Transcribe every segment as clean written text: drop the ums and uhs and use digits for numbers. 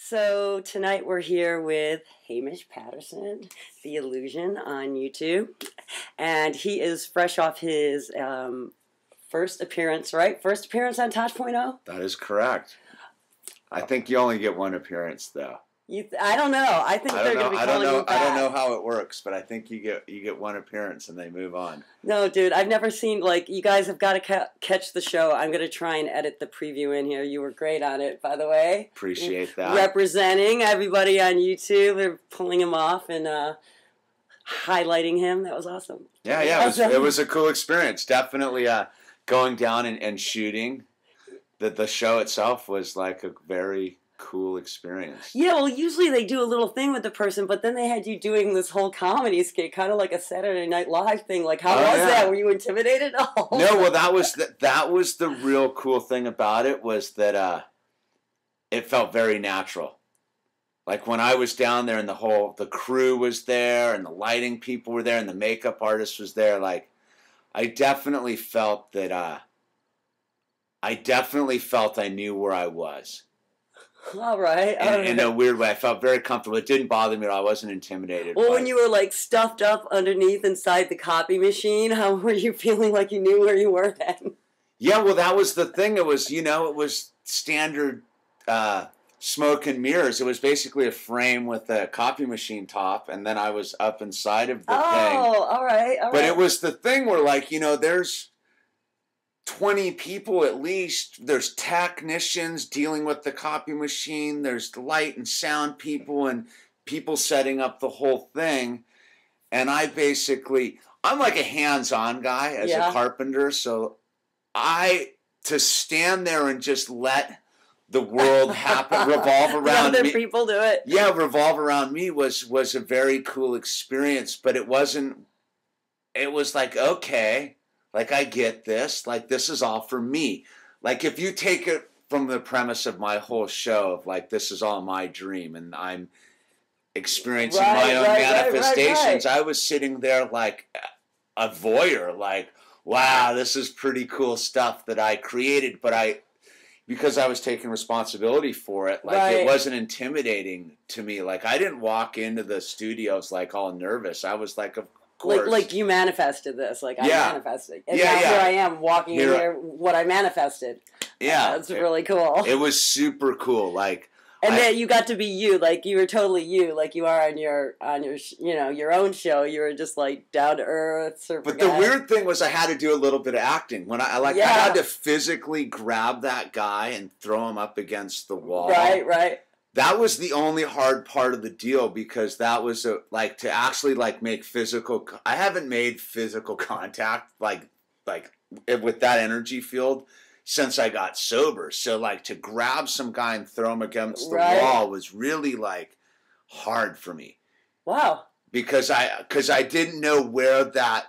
So tonight we're here with Hamish Patterson, The Illusion on YouTube. And he is fresh off his first appearance, right? First appearance on Tosh.O? That is correct. I think you only get one appearance, though. I don't know. I think they're going to be calling you back. I don't know how it works, but I think you get one appearance and they move on. No, dude, I've never seen, like, you guys have got to catch the show. I'm going to try and edit the preview in here. You were great on it, by the way. Appreciate that. Representing everybody on YouTube. They're pulling him off and highlighting him. That was awesome. Yeah, it was a cool experience. Definitely going down and shooting. The show itself was like a very cool experience. Yeah, well, usually they do a little thing with the person, but then they had you doing this whole comedy skit, kind of like a Saturday Night Live thing. Like, how was that? Were you intimidated? Oh. No, well, that was the real cool thing about it, was that it felt very natural. Like when I was down there and the crew was there and the lighting people were there and the makeup artist was there, like I definitely felt that I knew where I was. All right. In a weird way. I felt very comfortable. It didn't bother me at all. I wasn't intimidated. Well, when you were like stuffed up underneath inside the copy machine, how were you feeling like you knew where you were then? Yeah, well, that was the thing. It was, it was standard smoke and mirrors. It was basically a frame with a copy machine top, and then I was up inside of the thing. Oh, all right. But it was the thing where, like, there's 20 people at least. There's technicians dealing with the copy machine. There's light and sound people and people setting up the whole thing. And I'm like a hands-on guy as a carpenter. So to stand there and just let the world happen, revolve around other me. People do it. Yeah, revolve around me was a very cool experience. But it was like, okay, like, I get this. Like, this is all for me. Like, if you take it from the premise of my whole show of, like, this is all my dream and I'm experiencing my own manifestations, I was sitting there like a voyeur, like, wow, this is pretty cool stuff that I created. But because I was taking responsibility for it, like, it wasn't intimidating to me. Like, I didn't walk into the studios, like, all nervous. I was like, Like you manifested this, like I manifested, and now here I am walking in here. What I manifested. Yeah, that's really cool. It was super cool, like, and then you got to be you, like you were totally you, like you are on your your own show. You were just like down to earth. But the weird thing was, I had to do a little bit of acting when I had to physically grab that guy and throw him up against the wall. Right. That was the only hard part of the deal, because that was to actually make physical. I haven't made physical contact like with that energy field since I got sober. So to grab some guy and throw him against the wall was really hard for me. Wow. Because I didn't know where that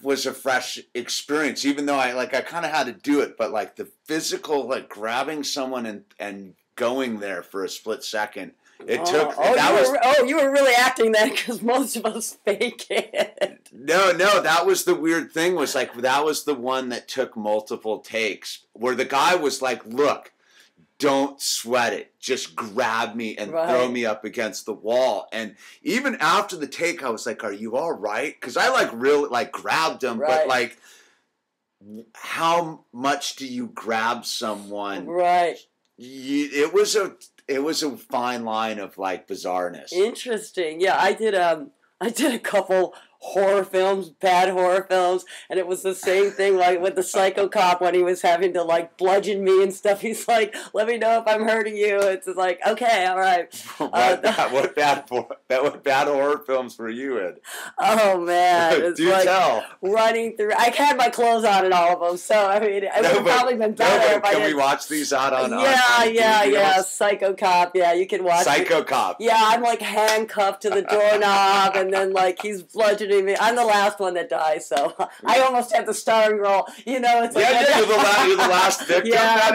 was a fresh experience, even though I kind of had to do it, but the physical grabbing someone and going there for a split second. You were really acting then, because most of us fake it. No, that was the weird thing, was that was the one that took multiple takes, where the guy was like, look, don't sweat it. Just grab me and throw me up against the wall. And even after the take, I was like, are you all right? Because I really grabbed him, but how much do you grab someone? Right. It was a fine line of bizarreness. Interesting. Yeah, I did a couple horror films, bad horror films, and it was the same thing with the psycho cop when he was having to bludgeon me and stuff. He's like, let me know if I'm hurting you. It's like, okay, all right. What bad horror films were you in? Oh man, it's tell. Running through. I had my clothes on in all of them, so I mean, it would have probably been better if I did. Can we watch these out on? Yeah. Psycho cop. Yeah, you can watch. Psycho cop. Yeah, I'm handcuffed to the doorknob, and then he's bludgeoning be me. I'm the last one that dies, so I almost have the starring role. You know, it's like you're the last victim. Yeah,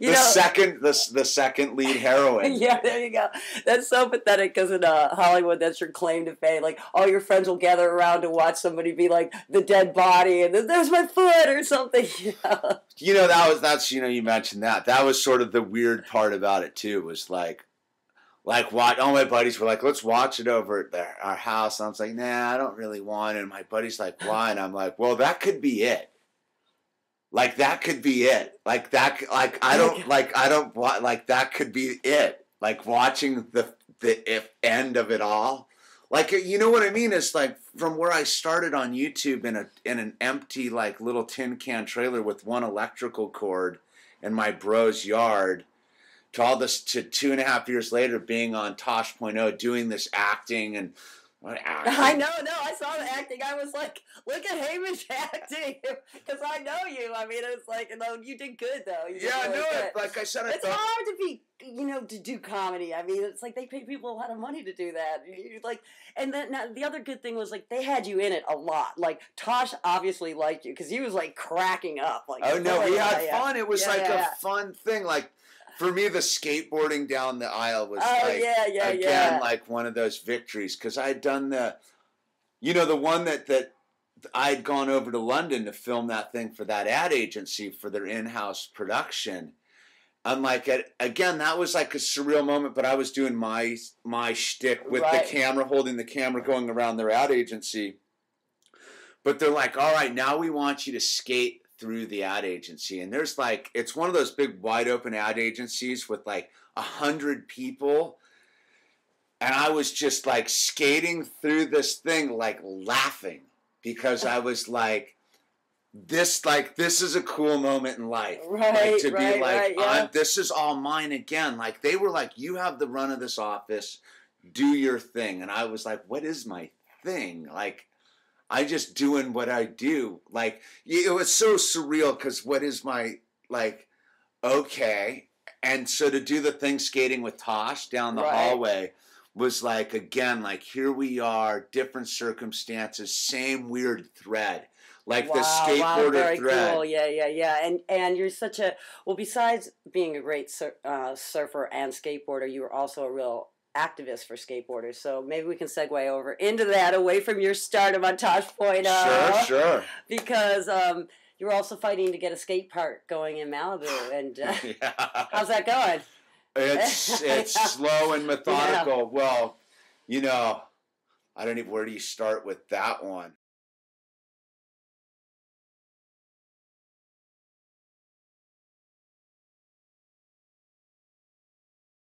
the second lead heroine. Yeah, there you go. That's so pathetic because in Hollywood, that's your claim to fame. Like all your friends will gather around to watch somebody be like the dead body, and then there's my foot or something. You know, that's you mentioned that. That was sort of the weird part about it too. Was like all my buddies were like, let's watch it over at our house. And I was like, nah, I don't really want it. And my buddy's like, why? And I'm like, well, that could be it. Like that could be it. Like that. Like I don't want. Like that could be it. Like watching the end of it all. Like, you know what I mean? It's like from where I started on YouTube in an empty like little tin can trailer with one electrical cord in my bro's yard, to all this, to 2.5 years later being on Tosh.O doing this acting and acting. I know, I saw the acting. I was like, look at Hamish acting, because I know you. I mean, it's like, you did good though. I knew it. Like I said, it's hard to be, to do comedy. I mean, it's like they pay people a lot of money to do that. You're like, and then now, the other good thing was like they had you in it a lot. Like Tosh obviously liked you because he was like cracking up. Like, oh no, we had fun. It was a fun thing. Like. For me, the skateboarding down the aisle was like one of those victories, because I had done the one that I had gone over to London to film that thing for that ad agency for their in-house production. I'm like, again, that was like a surreal moment, but I was doing my shtick with the camera, holding the camera, going around their ad agency. But they're like, all right, now we want you to skate through the ad agency, and there's like, it's one of those big wide open ad agencies with like 100 people, and I was just like skating through this thing like laughing, because I was like, this is a cool moment in life, this is all mine again. Like they were like, you have the run of this office, do your thing. And I was like, what is my thing? Like, I just doing what I do. Like, it was so surreal, because what is my, like, okay. And so to do the thing skating with Tosh down the hallway was like, again, like, here we are, different circumstances, same weird thread. Like the skateboarder very thread. Cool. Yeah. And you're such a, well, besides being a great surfer and skateboarder, you were also a real activist for skateboarders, so maybe we can segue over into that, away from your stardom on Tosh.O. Sure. Because you were also fighting to get a skate park going in Malibu, and how's that going? It's slow and methodical. Yeah. Well, I don't even, where do you start with that one?